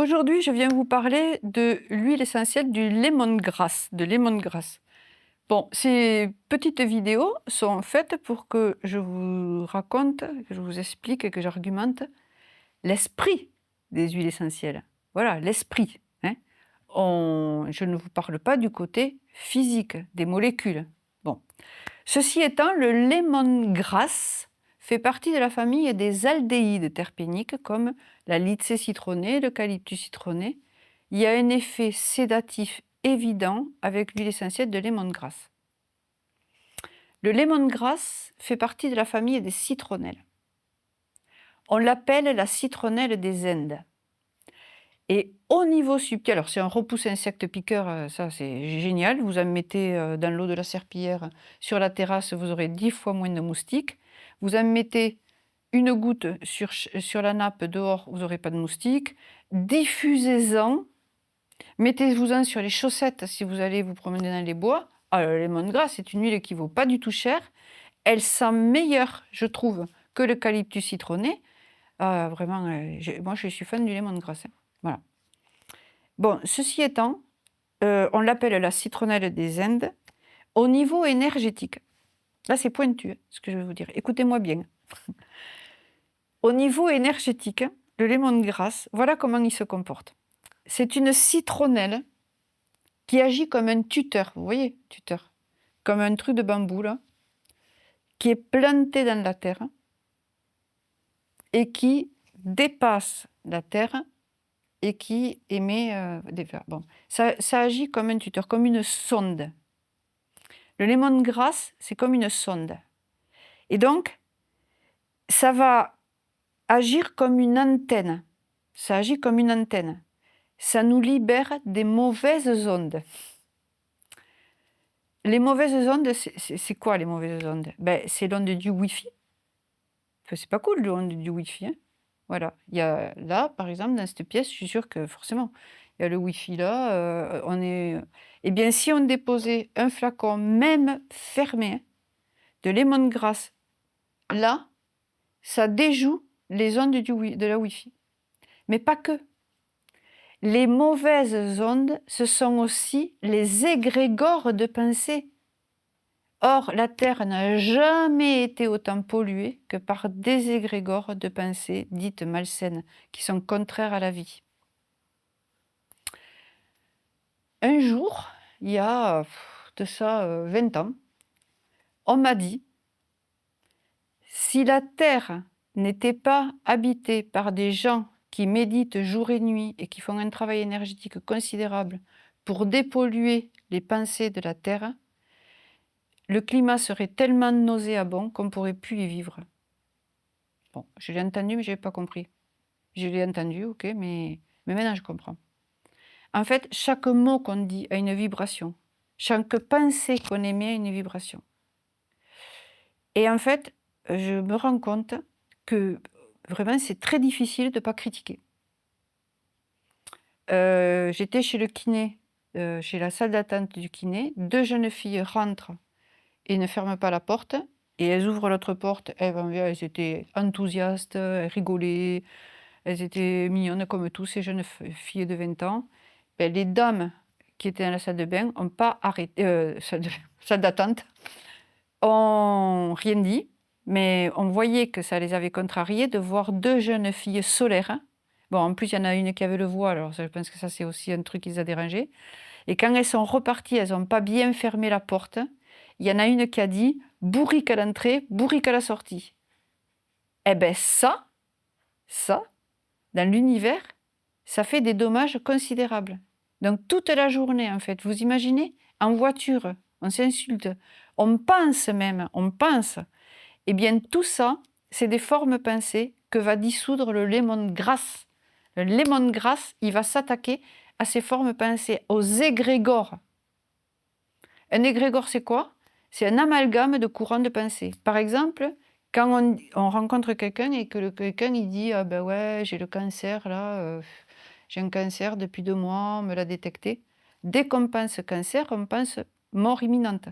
Aujourd'hui, je viens vous parler de l'huile essentielle du lemongrass, de lemongrass. Bon, ces petites vidéos sont faites pour que je vous raconte, que je vous explique et que j'argumente l'esprit des huiles essentielles. Voilà, l'esprit, hein. Je ne vous parle pas du côté physique, des molécules. Bon. Ceci étant, le lemongrass fait partie de la famille des aldéhydes terpéniques comme la lycée citronnée, l'eucalyptus citronné. Il y a un effet sédatif évident avec l'huile essentielle de lemongrass. Le lemongrass fait partie de la famille des citronnelles. On l'appelle la citronnelle des Indes. Et au niveau subtil, alors c'est un repousse insecte piqueur, ça c'est génial. Vous en mettez dans l'eau de la serpillière sur la terrasse, vous aurez 10 fois moins de moustiques. Vous en mettez une goutte sur la nappe dehors, vous n'aurez pas de moustiques. Diffusez-en, mettez-vous-en sur les chaussettes si vous allez vous promener dans les bois. Ah, le lemongrass, c'est une huile qui ne vaut pas du tout cher. Elle sent meilleure, je trouve, que l'eucalyptus citronné. Ah, vraiment, moi je suis fan du lemongrass, hein. Voilà. Bon, ceci étant, on l'appelle la citronnelle des Indes. Au niveau énergétique, là c'est pointu, ce que je vais vous dire. Écoutez-moi bien. Au niveau énergétique, le lemongrass, voilà comment il se comporte. C'est une citronnelle qui agit comme un tuteur, vous voyez, tuteur, comme un truc de bambou là, qui est planté dans la terre et qui dépasse la terre et qui émet des vers. Bon, ça agit comme un tuteur, comme une sonde. Le lemongrass, c'est comme une sonde. Et donc, ça va agir comme une antenne. Ça agit comme une antenne. Ça nous libère des mauvaises ondes. Les mauvaises ondes, c'est quoi les mauvaises ondes? C'est l'onde du Wi-Fi. Enfin, c'est pas cool l'onde du Wi-Fi, hein. Voilà. Il y a là, par exemple, dans cette pièce, je suis sûre que forcément, il y a le Wi-Fi là. Eh bien, si on déposait un flacon, même fermé, hein, de lemongrass, là, ça déjoue les ondes de la Wi-Fi. Mais pas que. Les mauvaises ondes, ce sont aussi les égrégores de pensée. Or, la Terre n'a jamais été autant polluée que par des égrégores de pensée dites malsaines, qui sont contraires à la vie. Un jour, il y a de ça 20 ans, on m'a dit, si la Terre n'était pas habitée par des gens qui méditent jour et nuit et qui font un travail énergétique considérable pour dépolluer les pensées de la Terre, le climat serait tellement nauséabond qu'on ne pourrait plus y vivre. Bon, je l'ai entendu, mais je n'ai pas compris. Je l'ai entendu, ok, mais maintenant je comprends. En fait, chaque mot qu'on dit a une vibration. Chaque pensée qu'on émet a une vibration. Et en fait, je me rends compte que vraiment c'est très difficile de ne pas critiquer. J'étais chez le kiné, chez la salle d'attente du kiné. 2 jeunes filles rentrent et ne ferment pas la porte. Et elles ouvrent l'autre porte. Elles étaient enthousiastes, elles rigolaient. Elles étaient mignonnes comme tous ces jeunes filles de 20 ans. Les dames qui étaient dans la salle de bain n'ont pas arrêté, salle d'attente, ont rien dit, mais on voyait que ça les avait contrariées de voir 2 jeunes filles solaires. Bon, en plus, il y en a une qui avait le voile, alors je pense que ça, c'est aussi un truc qui les a dérangées. Et quand elles sont reparties, elles n'ont pas bien fermé la porte. Il y en a une qui a dit « bourrique à l'entrée, bourrique à la sortie ». Eh bien ça, dans l'univers, ça fait des dommages considérables. Donc toute la journée, en fait, vous imaginez, en voiture, on s'insulte, on pense même, on pense. Eh bien tout ça, c'est des formes pensées que va dissoudre le lemongrass. Le lemongrass, il va s'attaquer à ces formes pensées, aux égrégores. Un égrégore, c'est quoi? C'est un amalgame de courants de pensée. Par exemple, quand on rencontre quelqu'un et que quelqu'un il dit « Ah ben ouais, j'ai le cancer là, j'ai un cancer depuis 2 mois, on me l'a détecté ». Dès qu'on pense cancer, on pense mort imminente.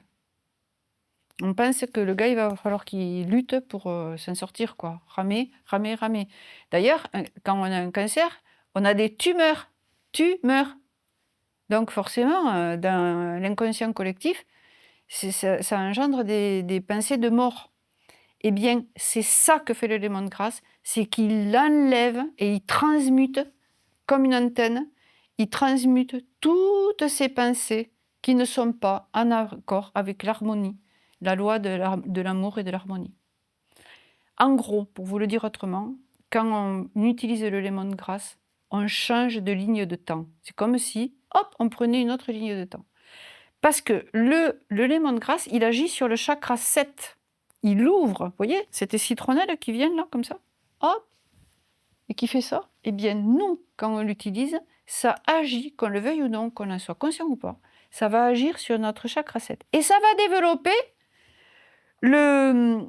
On pense que le gars, il va falloir qu'il lutte pour s'en sortir, quoi. Ramer, ramer, ramer. D'ailleurs, quand on a un cancer, on a des tumeurs. Tumeurs. Donc forcément, dans l'inconscient collectif, ça engendre des pensées de mort. Eh bien, c'est ça que fait le lémon de grâce, c'est qu'il enlève et il transmute, comme une antenne, il transmute toutes ces pensées qui ne sont pas en accord avec l'harmonie, la loi de l'amour et de l'harmonie. En gros, pour vous le dire autrement, quand on utilise le lémon de grâce, on change de ligne de temps. C'est comme si, hop, on prenait une autre ligne de temps. Parce que le lémon de grâce, il agit sur le chakra 7. Il ouvre, vous voyez, cette citronnelle qui vient là, comme ça, hop, et qui fait ça. Eh bien, nous, quand on l'utilise, ça agit, qu'on le veuille ou non, qu'on en soit conscient ou pas, ça va agir sur notre chakra 7. Et ça va développer la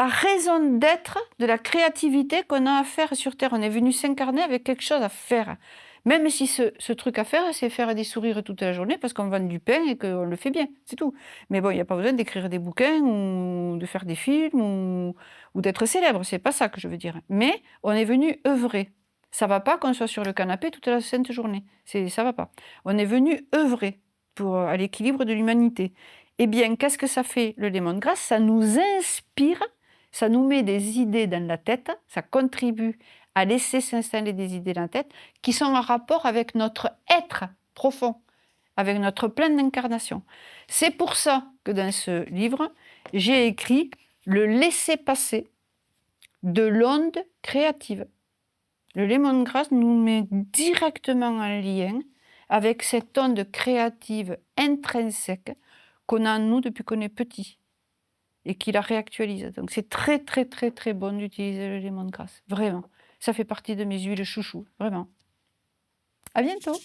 raison d'être de la créativité qu'on a à faire sur Terre. On est venu s'incarner avec quelque chose à faire. Même si ce truc à faire, c'est faire des sourires toute la journée parce qu'on vend du pain et qu'on le fait bien, c'est tout. Mais bon, il n'y a pas besoin d'écrire des bouquins ou de faire des films ou d'être célèbre, c'est pas ça que je veux dire. Mais on est venu œuvrer. Ça va pas qu'on soit sur le canapé toute la sainte journée, ça va pas. On est venu œuvrer à l'équilibre de l'humanité. Eh bien, qu'est-ce que ça fait le lémon de grâce? Ça nous inspire, ça nous met des idées dans la tête, ça contribue à laisser s'installer des idées dans la tête qui sont en rapport avec notre être profond, avec notre pleine d'incarnation. C'est pour ça que dans ce livre, j'ai écrit le laisser-passer de l'onde créative. Le lémon de grâce nous met directement en lien avec cette onde créative intrinsèque qu'on a en nous depuis qu'on est petit et qui la réactualise. Donc c'est très très très très bon d'utiliser le lémon de grâce, vraiment. Ça fait partie de mes huiles chouchou, vraiment. À bientôt.